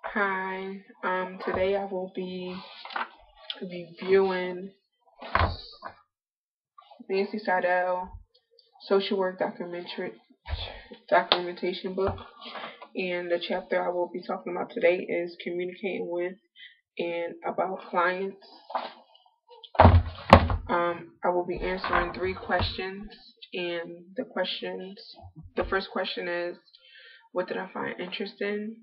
Hi, today I will be reviewing Nancy Seidel social work documentation book, and the chapter I will be talking about today is communicating with and about clients. I will be answering three questions, and the first question is, what did I find interesting?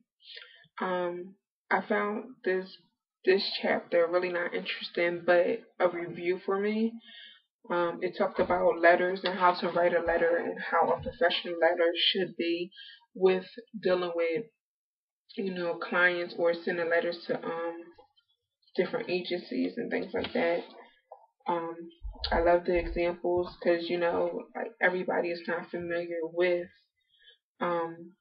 Um, I found this chapter really not interesting, but a review for me. It talked about letters and how to write a letter and how a professional letter should be with dealing with clients or sending letters to different agencies and things like that. Um, I love the examples because like everybody is not familiar with um,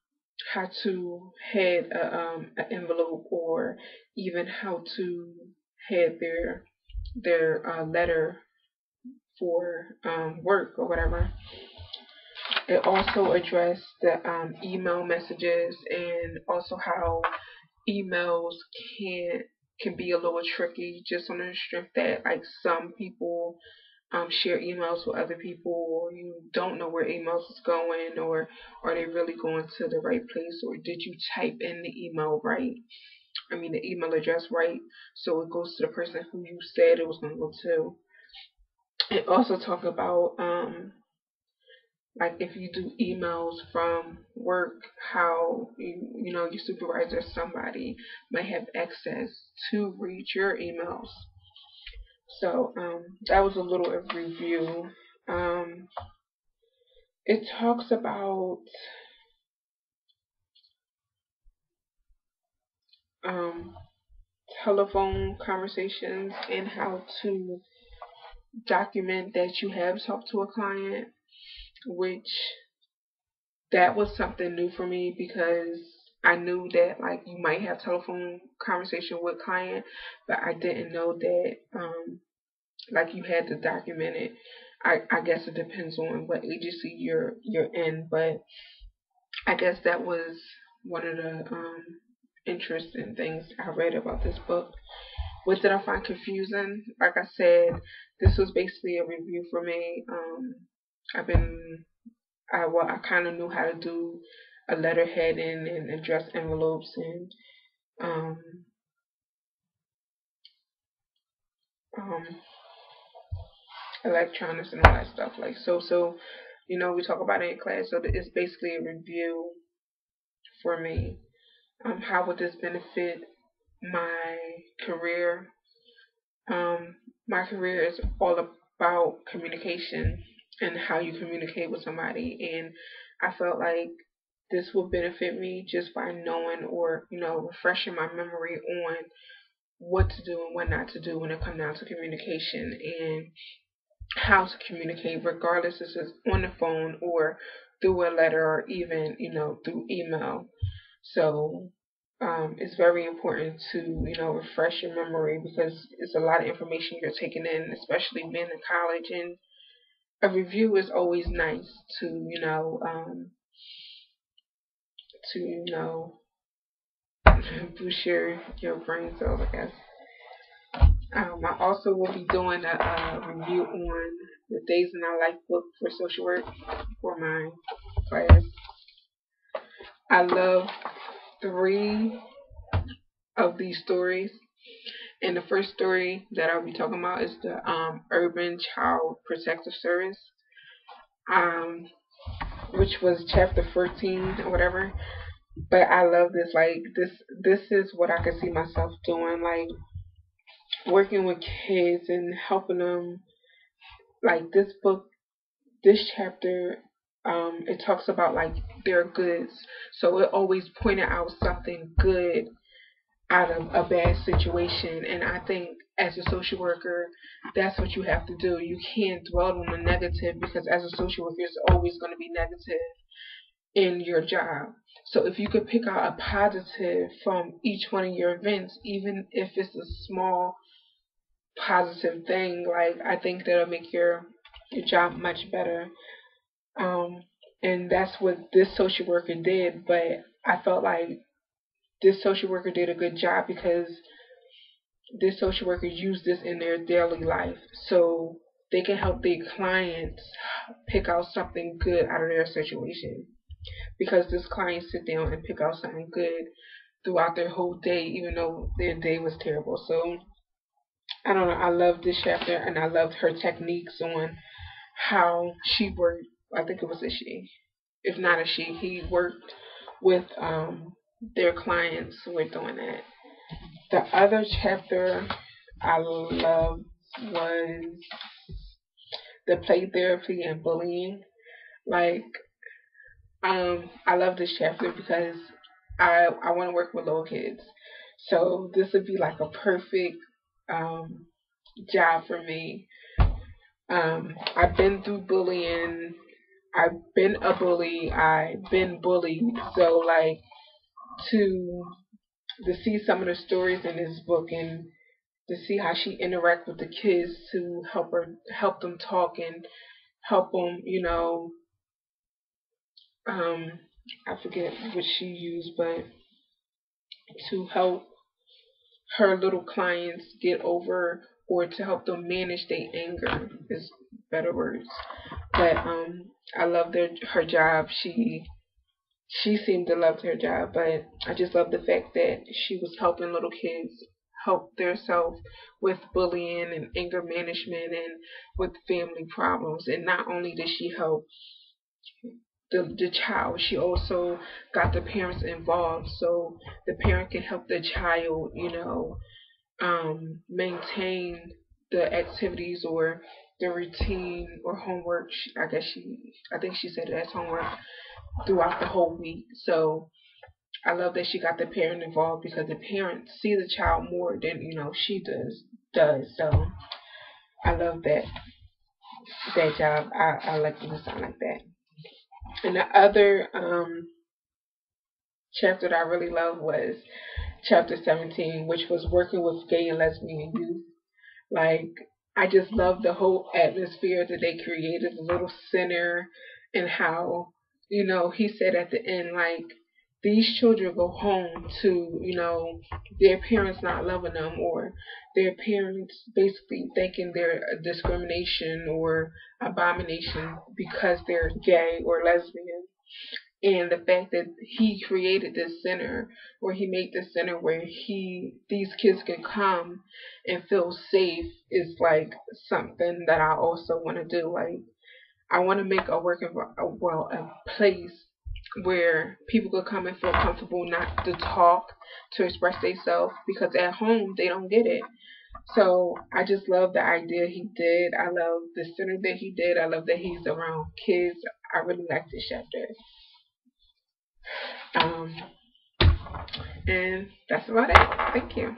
how to head an envelope or even how to head their letter for work or whatever. It also addressed the email messages and also how emails can can be a little tricky just on the strength that like some people share emails with other people, or you don't know where emails is going, or are they really going to the right place, or did you type in the email right? I mean the email address right, so it goes to the person who you said it was going to go to. It also talk about like if you do emails from work, how your supervisor or somebody might have access to read your emails. So that was a little of review. Um, it talks about um, telephone conversations and how to document that you have talked to a client, which that was something new for me because I knew that like you might have telephone conversation with client, but I didn't know that like you had to document it. I guess it depends on what agency you're in, but I guess that was one of the interesting things I read about this book. What did I find confusing? Like I said, this was basically a review for me. I've been I kind of knew how to do a letterheading and address envelopes and um, um, electronics and all that stuff. Like we talk about it in class. So it's basically a review for me. How would this benefit my career? My career is all about communication and how you communicate with somebody, and I felt like this will benefit me just by knowing or refreshing my memory on what to do and what not to do when it comes down to communication and how to communicate, regardless if it's on the phone or through a letter or even through email. So it's very important to refresh your memory because it's a lot of information you're taking in, especially being in college. And a review is always nice to to boost your brain cells, I guess. I also will be doing a review on the Days in Our Life book for social work for my class. I love three of these stories. And the first story that I'll be talking about is the Urban Child Protective Service, um, which was chapter 14 or whatever. But I love this. Like this is what I could see myself doing. Like working with kids and helping them. Like this book, this chapter, it talks about like their goods. So it always pointed out something good out of a bad situation. And I think as a social worker, that's what you have to do. You can't dwell on the negative because as a social worker, it's always going to be negative in your job. So if you could pick out a positive from each one of your events, even if it's a small positive thing, like I think that'll make your job much better. Um, and that's what this social worker did. But I felt like this social worker did a good job because this social worker used this in their daily life, so they can help their clients pick out something good out of their situation. Because this client sit down and pick out something good throughout their whole day, even though their day was terrible. So I don't know. I love this chapter, and I loved her techniques on how she worked. I think it was a she. If not a she, he worked with their clients with doing that. The other chapter I loved was the play therapy and bullying. Like, I love this chapter because I want to work with little kids, so this would be like a perfect um job for me. I've been through bullying. I've been a bully. I've been bullied. So like to see some of the stories in this book and to see how she interact with the kids to help them talk and help them, um, I forget what she used, but to help her little clients get over or to help them manage their anger is better words. But I love her job. She seemed to love her job, but I just love the fact that she was helping little kids help themselves with bullying and anger management and with family problems. And not only did she help the child, she also got the parents involved so the parent can help the child, maintain the activities or the routine or homework. I think she said it as homework throughout the whole week. So I love that she got the parent involved because the parents see the child more than she does. So I love that job. I like when it sound like that. And the other chapter that I really loved was chapter 17, which was working with gay and lesbian youth. Like, I just love the whole atmosphere that they created, the little center, and how, he said at the end, like, these children go home to, their parents not loving them or their parents basically thinking they're a discrimination or abomination because they're gay or lesbian. And the fact that he created this center or he made this center where these kids can come and feel safe is like something that I also want to do. Like, I want to make a place where people could come and feel comfortable not to talk, to express themselves, because at home they don't get it. So I just love the idea he did. I love the center that he did. I love that he's around kids. I really like this chapter. Um, and that's about it. Thank you.